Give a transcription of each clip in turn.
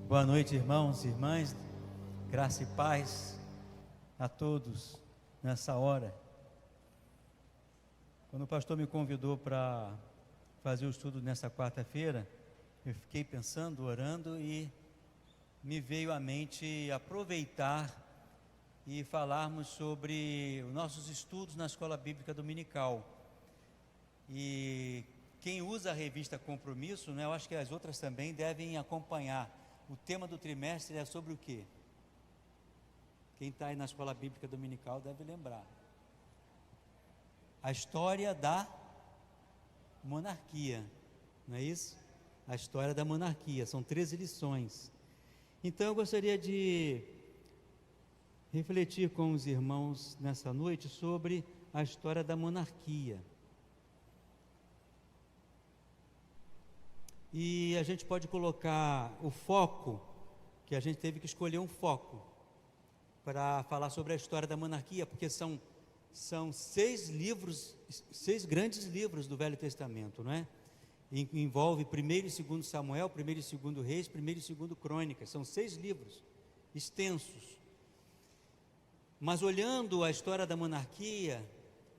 Boa noite, irmãos e irmãs, graça e paz a todos nessa hora. Quando o pastor me convidou para fazer o estudo nessa quarta-feira, eu fiquei pensando, orando e me veio à mente aproveitar e falarmos sobre os nossos estudos na Escola Bíblica Dominical. E quem usa a revista Compromisso, eu acho que as outras também devem acompanhar. O tema do trimestre é sobre o quê? Quem está aí na Escola Bíblica Dominical deve lembrar. A história da monarquia, não é isso? A história da monarquia, são 13 lições. Então eu gostaria de refletir com os irmãos nessa noite sobre a história da monarquia. E a gente pode colocar o foco, que a gente teve que escolher um foco para falar sobre a história da monarquia, porque são 6 livros, 6 grandes livros do Velho Testamento, não é? Envolve 1º e 2º Samuel, 1º e 2º Reis, 1º e 2º Crônicas, são 6 livros extensos. Mas olhando a história da monarquia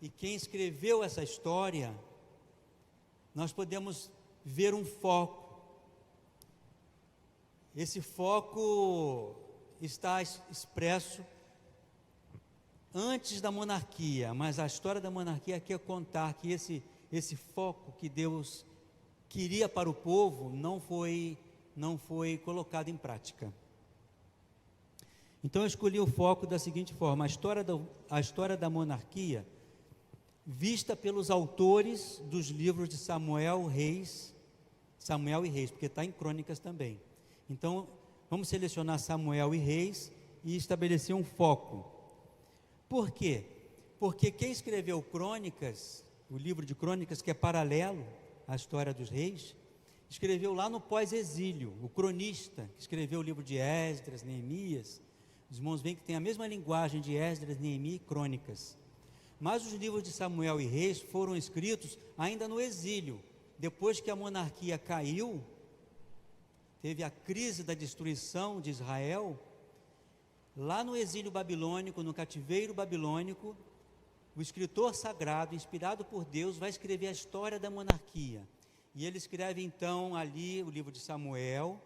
e quem escreveu essa história, nós podemos ver um foco. Esse foco está expresso antes da monarquia, mas a história da monarquia quer contar que esse foco que Deus queria para o povo não foi colocado em prática. Então eu escolhi o foco da seguinte forma: a história da monarquia vista pelos autores dos livros de Samuel e Reis, porque está em Crônicas também. Então, vamos selecionar Samuel e Reis e estabelecer um foco. Por quê? Porque quem escreveu Crônicas, o livro de Crônicas, que é paralelo à história dos reis, escreveu lá no pós-exílio, o cronista, que escreveu o livro de Esdras, Neemias. Os irmãos veem que tem a mesma linguagem de Esdras, Neemias e Crônicas. Mas os livros de Samuel e Reis foram escritos ainda no exílio. Depois que a monarquia caiu, teve a crise da destruição de Israel, lá no exílio babilônico, no cativeiro babilônico, o escritor sagrado, inspirado por Deus, vai escrever a história da monarquia. E ele escreve então ali o livro de Samuel,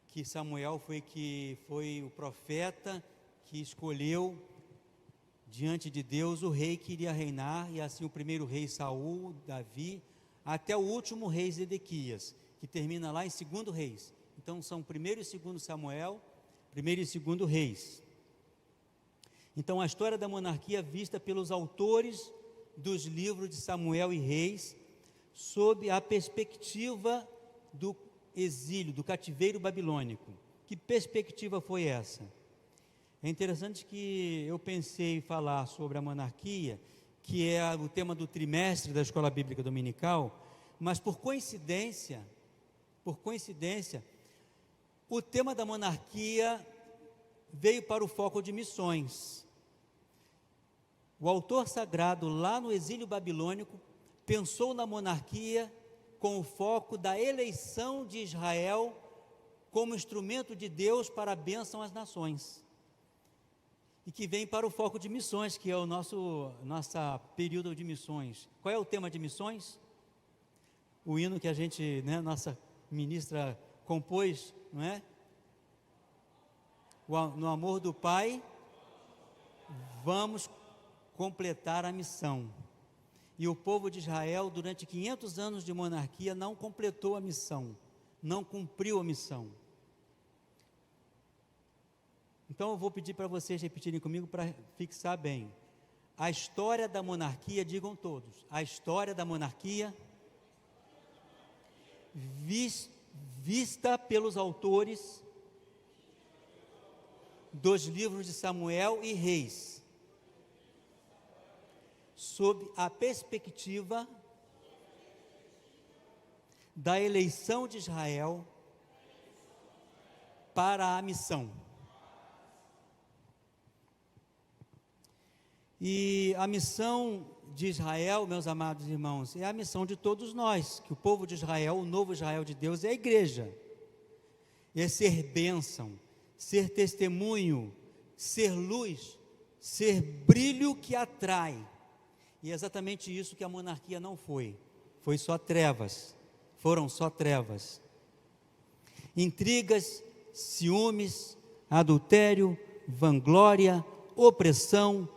que Samuel foi o profeta que escolheu diante de Deus o rei que iria reinar, e assim o primeiro rei Saul, Davi, até o último rei Zedequias, que termina lá em 2º Reis. Então são 1º e 2º Samuel, 1º e 2º Reis. Então a história da monarquia vista pelos autores dos livros de Samuel e Reis, sob a perspectiva do exílio, do cativeiro babilônico. Que perspectiva foi essa? É interessante que eu pensei em falar sobre a monarquia, que é o tema do trimestre da Escola Bíblica Dominical, mas por coincidência, o tema da monarquia veio para o foco de missões. O autor sagrado, lá no exílio babilônico, pensou na monarquia com o foco da eleição de Israel como instrumento de Deus para a bênção às nações. E que vem para o foco de missões, que é o nosso período de missões. Qual é o tema de missões? O hino que a gente, nossa ministra compôs, não é? No amor do Pai, vamos completar a missão. E o povo de Israel, durante 500 anos de monarquia, não completou a missão, não cumpriu a missão. Então eu vou pedir para vocês repetirem comigo para fixar bem. A história da monarquia, digam todos, a história da monarquia vista pelos autores dos livros de Samuel e Reis, sob a perspectiva da eleição de Israel para a missão. E a missão de Israel, meus amados irmãos, é a missão de todos nós, que o povo de Israel, o novo Israel de Deus, é a igreja. é ser bênção, ser testemunho, ser luz, ser brilho que atrai. E é exatamente isso que a monarquia não foi. Foi só trevas, foram só trevas. Intrigas, ciúmes, adultério, vanglória, opressão,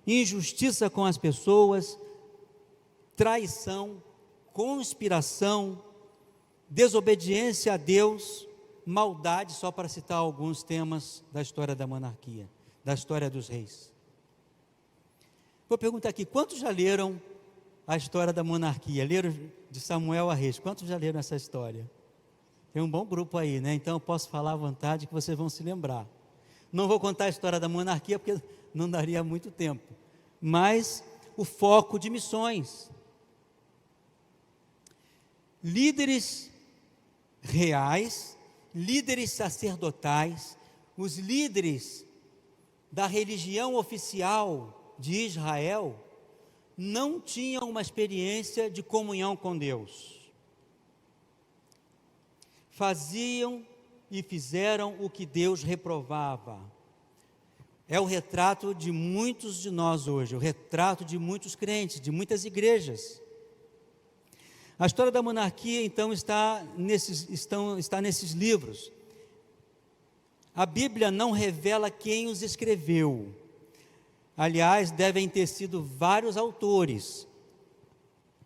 injustiça com as pessoas, traição, conspiração, desobediência a Deus, maldade, só para citar alguns temas da história da monarquia, da história dos reis. Vou perguntar aqui, quantos já leram a história da monarquia? Leram de Samuel a Reis? Quantos já leram essa história? Tem um bom grupo aí, né? Então eu posso falar à vontade que vocês vão se lembrar. Não vou contar a história da monarquia porque não daria muito tempo. Mas o foco de missões. Líderes reais, líderes sacerdotais, os líderes da religião oficial de Israel não tinham uma experiência de comunhão com Deus. Faziam e fizeram o que Deus reprovava. É o retrato de muitos de nós hoje, o retrato de muitos crentes, de muitas igrejas. A história da monarquia, então, está nesses livros. A Bíblia não revela quem os escreveu. Aliás, devem ter sido vários autores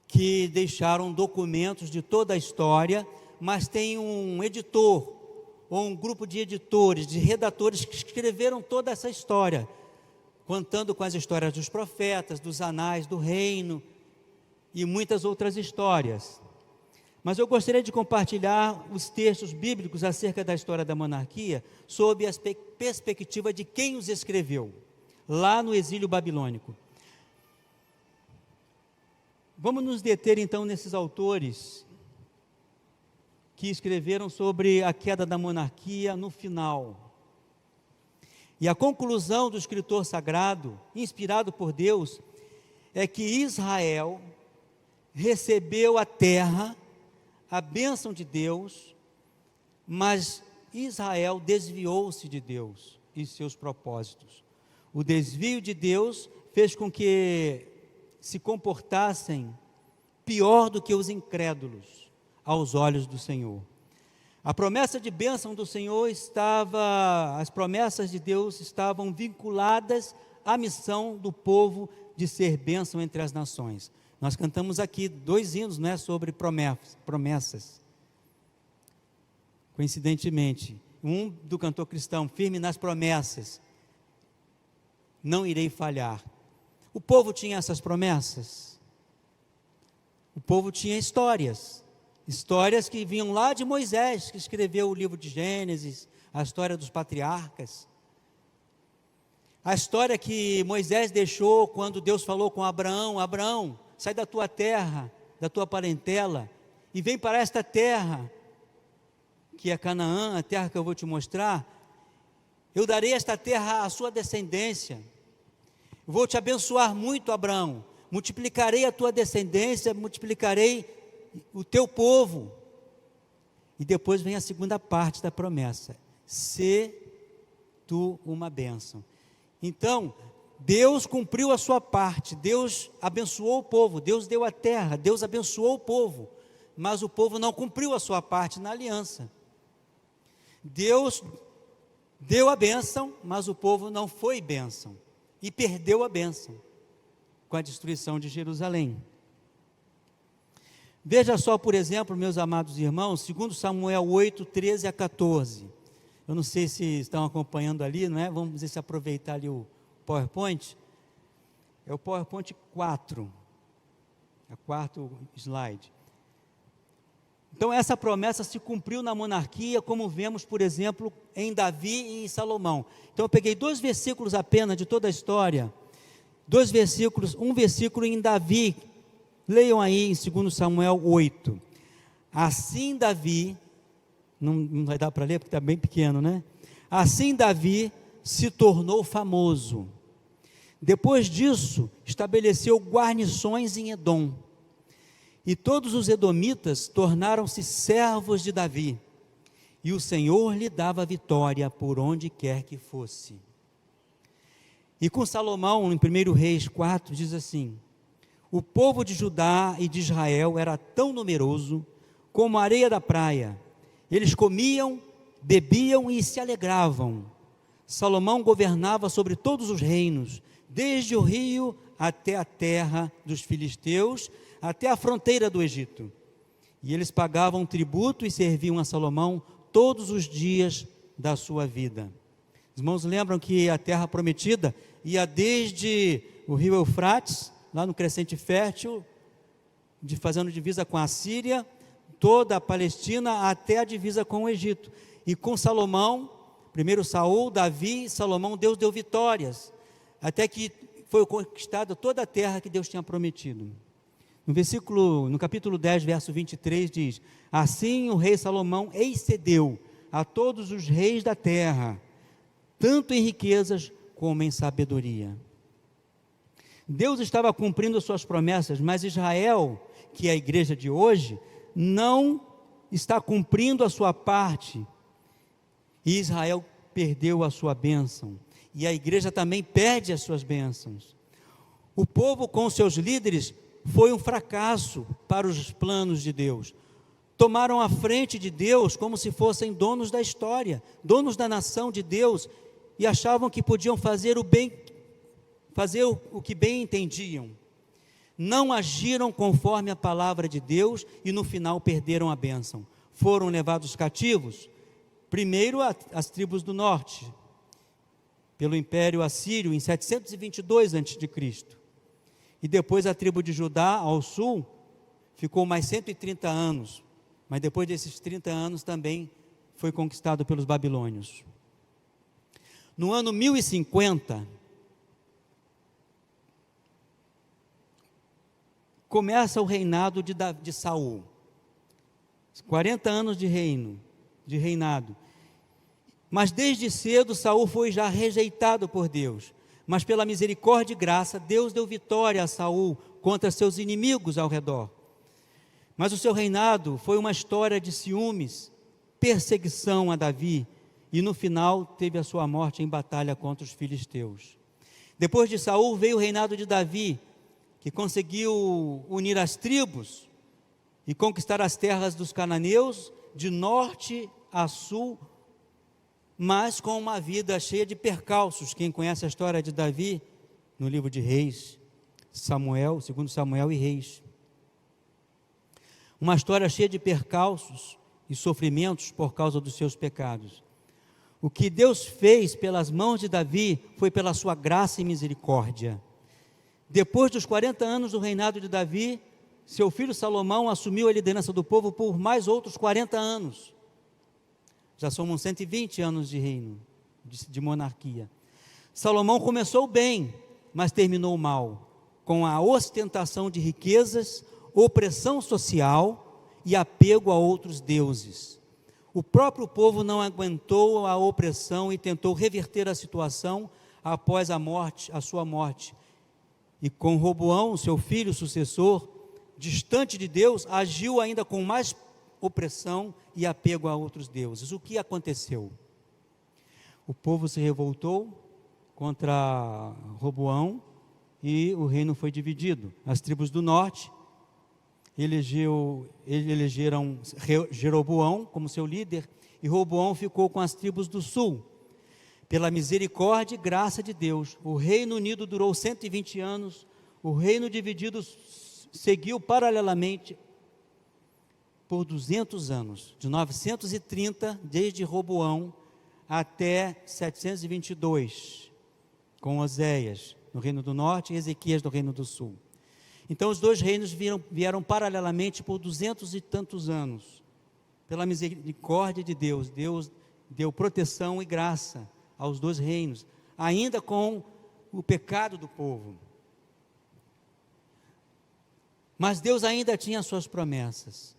que deixaram documentos de toda a história, mas tem um editor, ou um grupo de editores, de redatores que escreveram toda essa história, contando com as histórias dos profetas, dos anais do reino, e muitas outras histórias. Mas eu gostaria de compartilhar os textos bíblicos acerca da história da monarquia, sob a perspectiva de quem os escreveu, lá no exílio babilônico. Vamos nos deter então nesses autores que escreveram sobre a queda da monarquia no final. E a conclusão do escritor sagrado, inspirado por Deus, é que Israel recebeu a terra, a bênção de Deus, mas Israel desviou-se de Deus e seus propósitos. O desvio de Deus fez com que se comportassem pior do que os incrédulos aos olhos do Senhor. A promessa de bênção do Senhor as promessas de Deus estavam vinculadas à missão do povo de ser bênção entre as nações. Nós cantamos aqui 2 hinos, né, sobre promessas. Coincidentemente, um do cantor cristão, firme nas promessas, não irei falhar. O povo tinha essas promessas. O povo tinha histórias que vinham lá de Moisés, que escreveu o livro de Gênesis, a história dos patriarcas. A história que Moisés deixou quando Deus falou com Abraão: Abraão, sai da tua terra, da tua parentela, e vem para esta terra, que é Canaã, a terra que eu vou te mostrar. Eu darei esta terra à sua descendência. Vou te abençoar muito, Abraão. Multiplicarei a tua descendência, multiplicarei o teu povo. E depois vem a segunda parte da promessa: sê tu uma bênção. Então, Deus cumpriu a sua parte, Deus abençoou o povo, Deus deu a terra, Deus abençoou o povo, mas o povo não cumpriu a sua parte na aliança. Deus deu a bênção, mas o povo não foi bênção, e perdeu a bênção com a destruição de Jerusalém. Veja só, por exemplo, meus amados irmãos, 2 Samuel 8, 13 a 14. Eu não sei se estão acompanhando ali, não é? Vamos ver se aproveitar ali o PowerPoint. É o PowerPoint 4, é o 4º slide. Então essa promessa se cumpriu na monarquia, como vemos, por exemplo, em Davi e em Salomão. Então eu peguei 2 versículos apenas de toda a história, 2 versículos, um versículo em Davi. Leiam aí em 2 Samuel 8. Assim Davi, não vai dar para ler porque está bem pequeno, né? Assim Davi se tornou famoso. Depois disso, estabeleceu guarnições em Edom. E todos os edomitas tornaram-se servos de Davi. e o Senhor lhe dava vitória por onde quer que fosse. E com Salomão, em 1 Reis 4, diz assim: o povo de Judá e de Israel era tão numeroso como a areia da praia. Eles comiam, bebiam e se alegravam. Salomão governava sobre todos os reinos, desde o rio até a terra dos filisteus, até a fronteira do Egito. E eles pagavam tributo e serviam a Salomão todos os dias da sua vida. Os irmãos lembram que a terra prometida ia desde o rio Eufrates, lá no Crescente Fértil, fazendo divisa com a Síria, toda a Palestina até a divisa com o Egito. E com Salomão, primeiro Saul, Davi e Salomão, Deus deu vitórias, até que foi conquistada toda a terra que Deus tinha prometido. No capítulo 10, verso 23, diz: assim o rei Salomão excedeu a todos os reis da terra, tanto em riquezas como em sabedoria. Deus estava cumprindo suas promessas, mas Israel, que é a igreja de hoje, não está cumprindo a sua parte, e Israel perdeu a sua bênção, e a igreja também perde as suas bênçãos. O povo com seus líderes foi um fracasso para os planos de Deus. Tomaram a frente de Deus como se fossem donos da história, donos da nação de Deus, e achavam que podiam fazer o que bem entendiam. Não agiram conforme a palavra de Deus e no final perderam a bênção. Foram levados cativos, primeiro as tribos do norte, pelo Império Assírio em 722 a.C. E depois a tribo de Judá ao sul ficou mais 130 anos, mas depois desses 30 anos também foi conquistado pelos babilônios. No ano 1050, começa o reinado de Saul, 40 anos de reinado, mas desde cedo Saul foi já rejeitado por Deus, mas pela misericórdia e graça, Deus deu vitória a Saul contra seus inimigos ao redor. Mas o seu reinado foi uma história de ciúmes, perseguição a Davi, e no final teve a sua morte em batalha contra os filisteus. Depois de Saul veio o reinado de Davi, que conseguiu unir as tribos e conquistar as terras dos cananeus, de norte a sul, mas com uma vida cheia de percalços. Quem conhece a história de Davi, no livro de Reis, Samuel, 2 Samuel e Reis. Uma história cheia de percalços e sofrimentos por causa dos seus pecados. O que Deus fez pelas mãos de Davi foi pela sua graça e misericórdia. Depois dos 40 anos do reinado de Davi, seu filho Salomão assumiu a liderança do povo por mais outros 40 anos. Já somos 120 anos de reino, de monarquia. Salomão começou bem, mas terminou mal, com a ostentação de riquezas, opressão social e apego a outros deuses. O próprio povo não aguentou a opressão e tentou reverter a situação após a sua morte. E com Roboão, seu filho sucessor, distante de Deus, agiu ainda com mais opressão e apego a outros deuses. O que aconteceu? O povo se revoltou contra Roboão e o reino foi dividido. As tribos do norte elegeram Jeroboão como seu líder, e Roboão ficou com as tribos do sul. Pela misericórdia e graça de Deus, o reino unido durou 120 anos, o reino dividido seguiu paralelamente por 200 anos, de 930, desde Roboão, até 722, com Oséias no reino do norte e Ezequias no reino do sul. Então os dois reinos vieram paralelamente por 200 e tantos anos. Pela misericórdia de Deus, Deus deu proteção e graça aos dois reinos, ainda com o pecado do povo. Mas Deus ainda tinha suas promessas,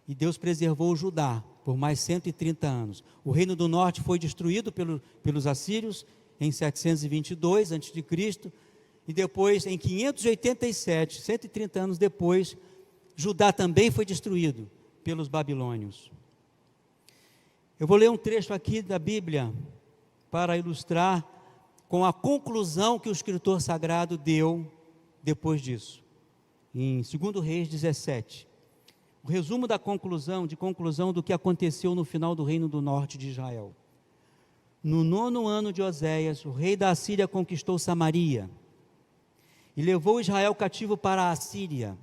e Deus preservou Judá por mais 130 anos. O reino do norte foi destruído pelos assírios em 722 a.C., e depois em 587, 130 anos depois, Judá também foi destruído pelos babilônios. Eu vou ler um trecho aqui da Bíblia para ilustrar com a conclusão que o escritor sagrado deu depois disso. Em 2 Reis 17. O resumo da conclusão do que aconteceu no final do reino do norte de Israel. No 9º ano de Oséias, o rei da Assíria conquistou Samaria e levou Israel cativo para a Assíria.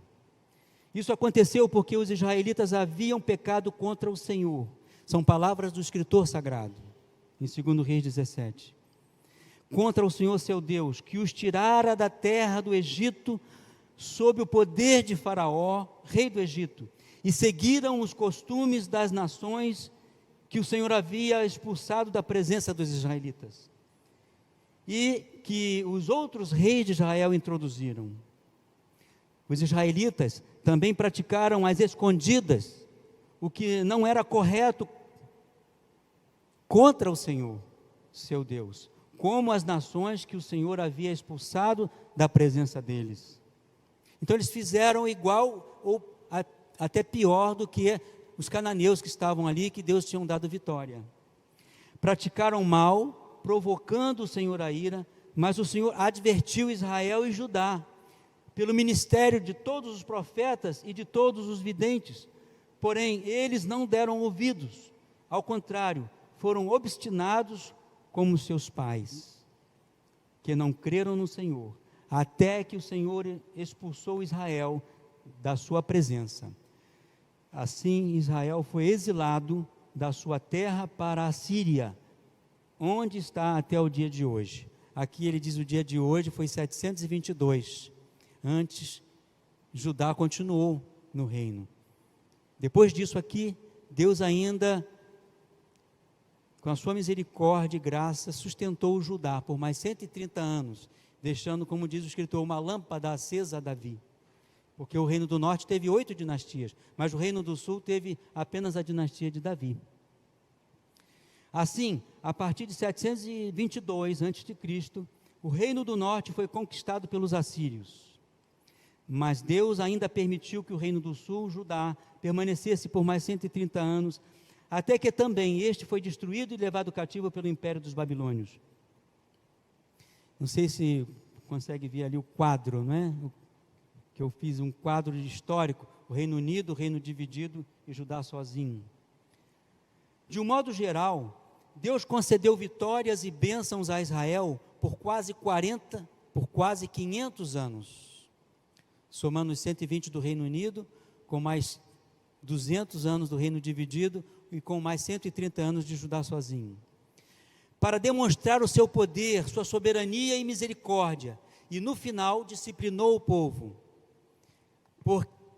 Isso aconteceu porque os israelitas haviam pecado contra o Senhor. São palavras do escritor sagrado, em 2 Reis 17. Contra o Senhor seu Deus, que os tirara da terra do Egito, sob o poder de Faraó, rei do Egito, e seguiram os costumes das nações que o Senhor havia expulsado da presença dos israelitas, e que os outros reis de Israel introduziram. Os israelitas também praticaram as escondidas, o que não era correto contra o Senhor, seu Deus, como as nações que o Senhor havia expulsado da presença deles. Então eles fizeram igual ou até pior do que os cananeus que estavam ali, que Deus tinha dado vitória. Praticaram mal, provocando o Senhor a ira, mas o Senhor advertiu Israel e Judá, pelo ministério de todos os profetas e de todos os videntes. Porém, eles não deram ouvidos, ao contrário, foram obstinados como seus pais, que não creram no Senhor, até que o Senhor expulsou Israel da sua presença. Assim, Israel foi exilado da sua terra para a Síria, onde está até o dia de hoje. Aqui ele diz o dia de hoje foi 722. Antes, Judá continuou no reino. Depois disso aqui, Deus ainda, com a sua misericórdia e graça, sustentou o Judá por mais 130 anos, deixando, como diz o escritor, uma lâmpada acesa a Davi. Porque o reino do norte teve 8 dinastias, mas o reino do sul teve apenas a dinastia de Davi. Assim, a partir de 722 a.C., o reino do norte foi conquistado pelos assírios. Mas Deus ainda permitiu que o reino do sul, Judá, permanecesse por mais 130 anos, até que também este foi destruído e levado cativo pelo império dos babilônios. Não sei se consegue ver ali o quadro, não é? Que eu fiz um quadro histórico, o Reino Unido, o reino dividido e Judá sozinho. De um modo geral, Deus concedeu vitórias e bênçãos a Israel por quase 500 anos, somando os 120 do Reino Unido, com mais 200 anos do reino dividido e com mais 130 anos de Judá sozinho, para demonstrar o seu poder, sua soberania e misericórdia, e no final disciplinou o povo,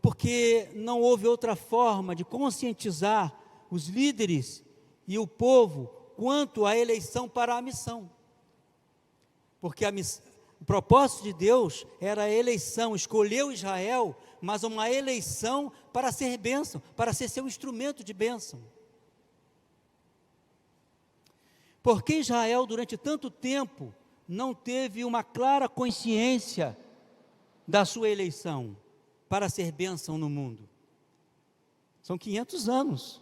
porque não houve outra forma de conscientizar os líderes e o povo quanto à eleição para a missão, porque o propósito de Deus era a eleição, escolheu Israel, mas uma eleição para ser bênção, para ser seu instrumento de bênção. Porque Israel, durante tanto tempo, não teve uma clara consciência da sua eleição para ser bênção no mundo? São 500 anos.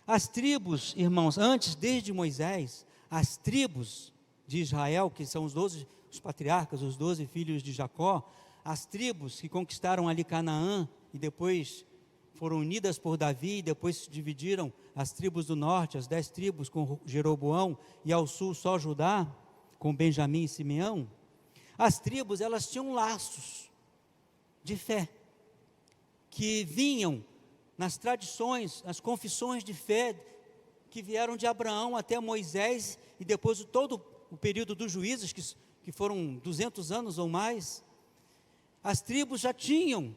As tribos, irmãos, antes, desde Moisés, as tribos de Israel, que são os patriarcas, os 12 filhos de Jacó, as tribos que conquistaram ali Canaã e depois foram unidas por Davi, e depois se dividiram as tribos do norte, as 10 tribos com Jeroboão, e ao sul só Judá, com Benjamim e Simeão. As tribos, elas tinham laços de fé, que vinham nas tradições, nas confissões de fé, que vieram de Abraão até Moisés, e depois todo o período dos juízes, que foram 200 anos ou mais. As tribos já tinham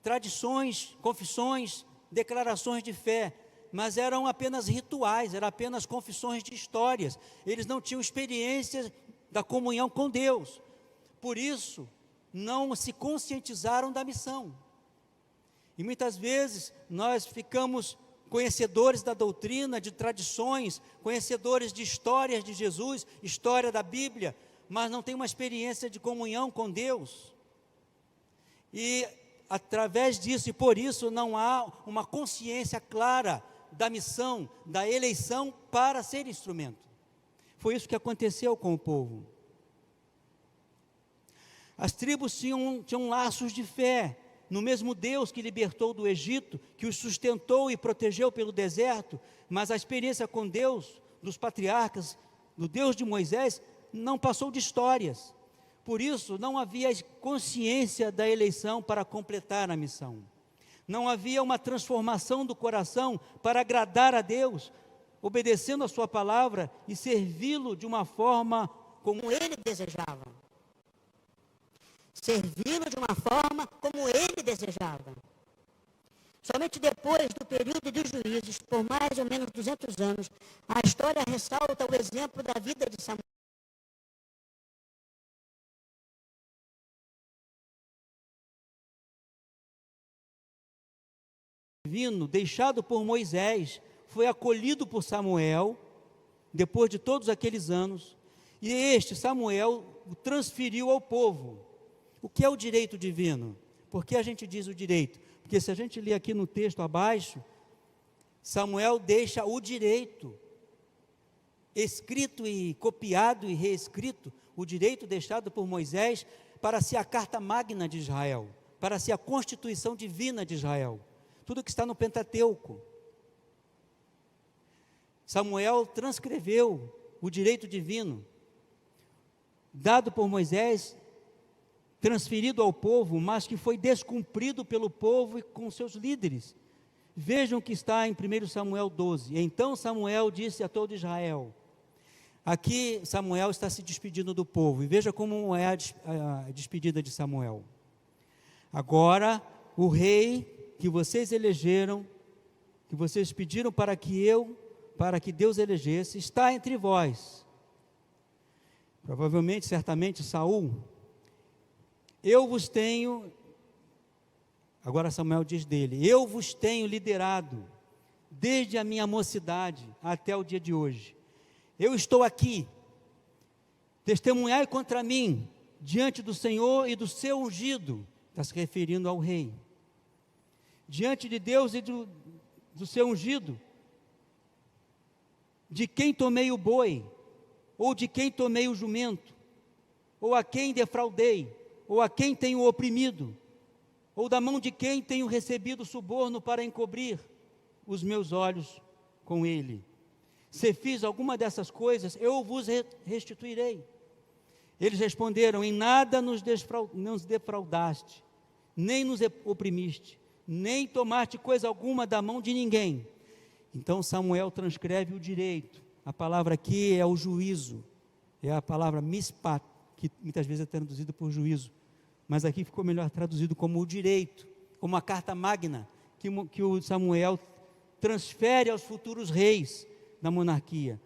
tradições, confissões, declarações de fé, mas eram apenas rituais, eram apenas confissões de histórias. Eles não tinham experiência da comunhão com Deus, por isso não se conscientizaram da missão. E muitas vezes nós ficamos conhecedores da doutrina, de tradições, conhecedores de histórias de Jesus, história da Bíblia, mas não tem uma experiência de comunhão com Deus. E através disso, e por isso não há uma consciência clara da missão, da eleição para ser instrumento. Foi isso que aconteceu com o povo. As tribos tinham laços de fé no mesmo Deus que libertou do Egito, que os sustentou e protegeu pelo deserto, mas a experiência com Deus, dos patriarcas, do Deus de Moisés, não passou de histórias. Por isso, não havia consciência da eleição para completar a missão. Não havia uma transformação do coração para agradar a Deus, obedecendo a sua palavra e servi-lo de uma forma como ele desejava. Servi-lo de uma forma como ele desejava. Somente depois do período de juízes, por mais ou menos 200 anos, a história ressalta o exemplo da vida de Samuel. Divino, deixado por Moisés, foi acolhido por Samuel, depois de todos aqueles anos, e este Samuel o transferiu ao povo. O que é o direito divino? Por que a gente diz o direito? Porque se a gente ler aqui no texto abaixo, Samuel deixa o direito, escrito e copiado e reescrito, o direito deixado por Moisés, para ser a carta magna de Israel, para ser a constituição divina de Israel. Tudo que está no Pentateuco. Samuel transcreveu o direito divino, dado por Moisés, transferido ao povo, mas que foi descumprido pelo povo e com seus líderes. Vejam o que está em 1 Samuel 12. Então Samuel disse a todo Israel. Aqui Samuel está se despedindo do povo, e veja como é a despedida de Samuel. Agora o rei que vocês elegeram, que vocês pediram para que Deus elegesse, está entre vós. Provavelmente, certamente, Saul. Eu vos tenho, agora Samuel diz dele, eu vos tenho liderado, desde a minha mocidade até o dia de hoje. Eu estou aqui, testemunhai contra mim, diante do Senhor e do seu ungido, está se referindo ao rei. Diante de Deus e do seu ungido, de quem tomei o boi, ou de quem tomei o jumento, ou a quem defraudei, ou a quem tenho oprimido, ou da mão de quem tenho recebido suborno para encobrir os meus olhos com ele. Se fiz alguma dessas coisas, eu vos restituirei. Eles responderam, em nada nos defraudaste, nem nos oprimiste, nem tomaste coisa alguma da mão de ninguém. Então Samuel transcreve o direito. A palavra aqui é o juízo, é a palavra mispat, que muitas vezes é traduzido por juízo, mas aqui ficou melhor traduzido como o direito, como a carta magna, que o Samuel transfere aos futuros reis da monarquia.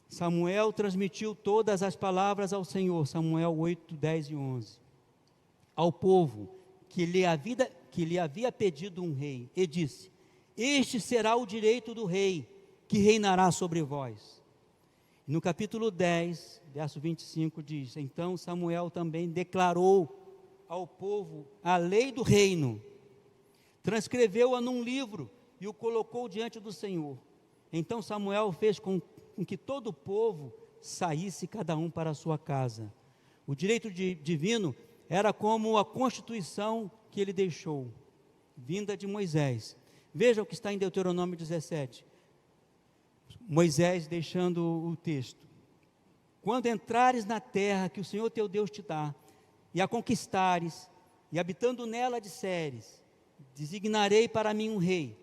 Samuel transmitiu todas as palavras ao Senhor, Samuel 8, 10 e 11, ao povo que lhe havia pedido um rei, e disse, este será o direito do rei, que reinará sobre vós. No capítulo 10, verso 25 diz, então Samuel também declarou ao povo a lei do reino, transcreveu-a num livro e o colocou diante do Senhor. Então Samuel fez com que todo o povo saísse cada um para a sua casa. O direito divino era como a constituição que ele deixou, vinda de Moisés. Veja o que está em Deuteronômio 17. Moisés deixando o texto. Quando entrares na terra que o Senhor teu Deus te dá, e a conquistares, e habitando nela disseres, designarei para mim um rei.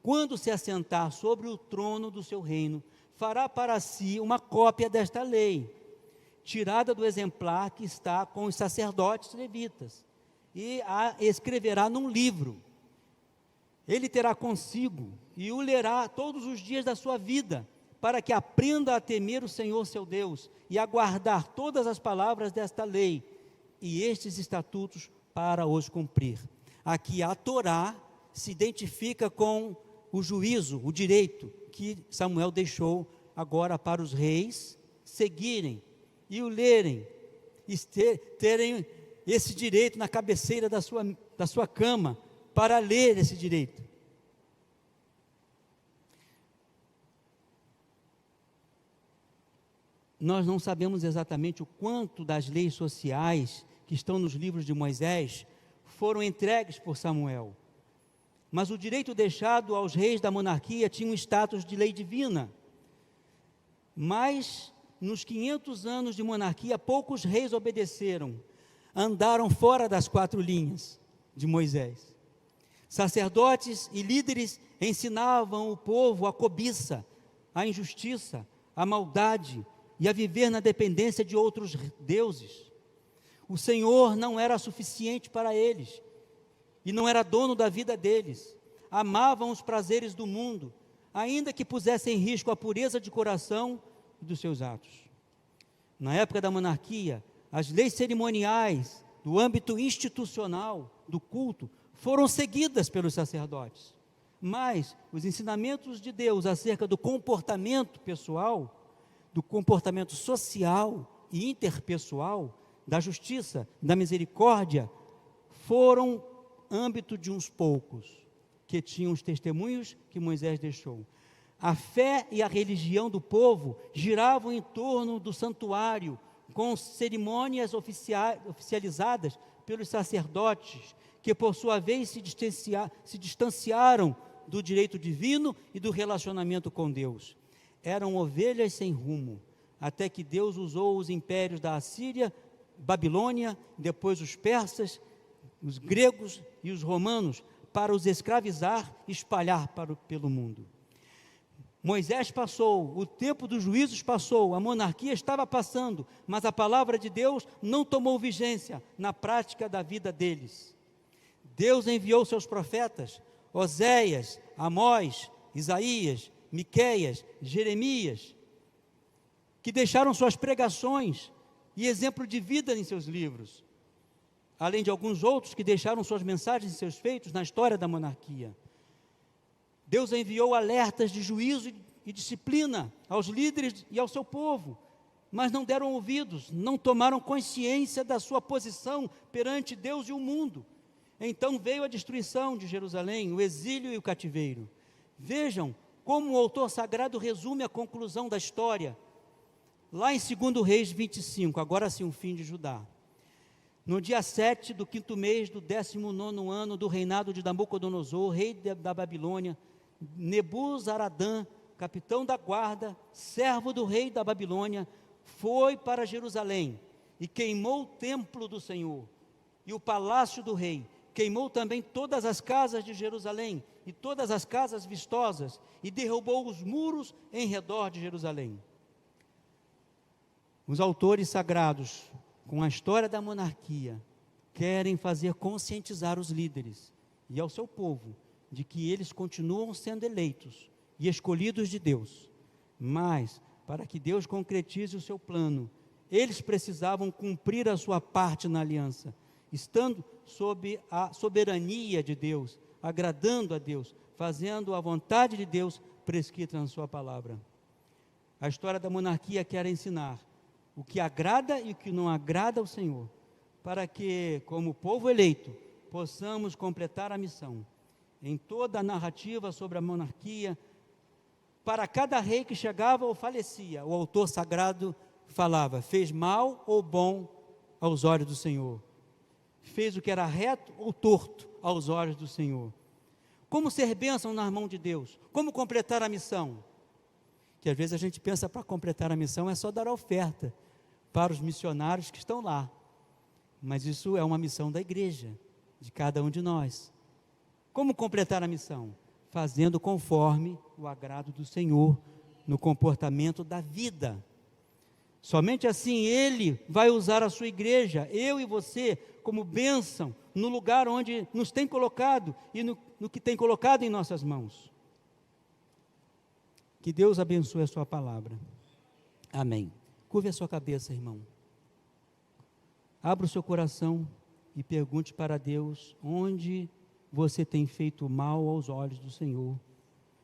Quando se assentar sobre o trono do seu reino, fará para si uma cópia desta lei, tirada do exemplar que está com os sacerdotes levitas, e a escreverá num livro. Ele terá consigo e o lerá todos os dias da sua vida, para que aprenda a temer o Senhor seu Deus e a guardar todas as palavras desta lei e estes estatutos para os cumprir. Aqui a Torá se identifica com o juízo, o direito que Samuel deixou agora para os reis seguirem e o lerem, e terem esse direito na cabeceira da sua cama, para ler esse direito. nós não sabemos exatamente o quanto das leis sociais que estão nos livros de Moisés foram entregues por Samuel. Mas o direito deixado aos reis da monarquia tinha um status de lei divina. Mas, nos 500 anos de monarquia, poucos reis obedeceram, andaram fora das 4 linhas de Moisés. Sacerdotes e líderes ensinavam o povo a cobiça, a injustiça, a maldade e a viver na dependência de outros deuses. O Senhor não era suficiente para eles e não era dono da vida deles. Amavam os prazeres do mundo, ainda que pusessem em risco a pureza de coração e dos seus atos. Na época da monarquia, as leis cerimoniais do âmbito institucional do culto foram seguidas pelos sacerdotes, mas os ensinamentos de Deus acerca do comportamento pessoal, do comportamento social e interpessoal, da justiça, da misericórdia, foram âmbito de uns poucos, que tinham os testemunhos que Moisés deixou. A fé e a religião do povo giravam em torno do santuário, com cerimônias oficializadas pelos sacerdotes, que por sua vez se distanciaram do direito divino e do relacionamento com Deus. Eram ovelhas sem rumo, até que Deus usou os impérios da Assíria, Babilônia, depois os persas, os gregos e os romanos, para os escravizar e espalhar pelo mundo. Moisés passou, o tempo dos juízos passou, a monarquia estava passando, mas a palavra de Deus não tomou vigência na prática da vida deles. Deus enviou seus profetas, Oséias, Amós, Isaías, Miqueias, Jeremias, que deixaram suas pregações e exemplo de vida em seus livros, além de alguns outros que deixaram suas mensagens e seus feitos na história da monarquia. Deus enviou alertas de juízo e disciplina aos líderes e ao seu povo, mas não deram ouvidos, não tomaram consciência da sua posição perante Deus e o mundo. Então veio a destruição de Jerusalém, o exílio e o cativeiro. Vejam como o autor sagrado resume a conclusão da história, lá em 2 Reis 25, agora sim o fim de Judá. No dia 7 do 5º mês do 19º ano do reinado de Nabucodonosor, rei da Babilônia, Nebuzaradã, capitão da guarda, servo do rei da Babilônia, foi para Jerusalém e queimou o templo do Senhor e o palácio do rei. Queimou também todas as casas de Jerusalém e todas as casas vistosas e derrubou os muros em redor de Jerusalém. Os autores sagrados, com a história da monarquia, querem fazer conscientizar os líderes e ao seu povo de que eles continuam sendo eleitos e escolhidos de Deus, mas para que Deus concretize o seu plano, eles precisavam cumprir a sua parte na aliança, estando sob a soberania de Deus, agradando a Deus, fazendo a vontade de Deus prescrita na sua palavra. A história da monarquia quer ensinar o que agrada e o que não agrada ao Senhor, para que, como povo eleito, possamos completar a missão. Em toda a narrativa sobre a monarquia, para cada rei que chegava ou falecia, o autor sagrado falava: fez mal ou bom aos olhos do Senhor? Fez o que era reto ou torto aos olhos do Senhor? Como ser bênção nas mãos de Deus? Como completar a missão? Que às vezes a gente pensa para completar a missão é só dar a oferta para os missionários que estão lá. Mas isso é uma missão da igreja, de cada um de nós. Como completar a missão? Fazendo conforme o agrado do Senhor, no comportamento da vida. Somente assim Ele vai usar a sua igreja, eu e você, como bênção, no lugar onde nos tem colocado e no que tem colocado em nossas mãos. Que Deus abençoe a sua palavra. Amém. Curve a sua cabeça, irmão. Abra o seu coração e pergunte para Deus onde você tem feito mal aos olhos do Senhor.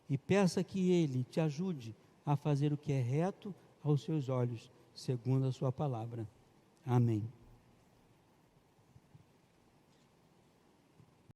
E peça que Ele te ajude a fazer o que é reto aos seus olhos, segundo a sua palavra. Amém.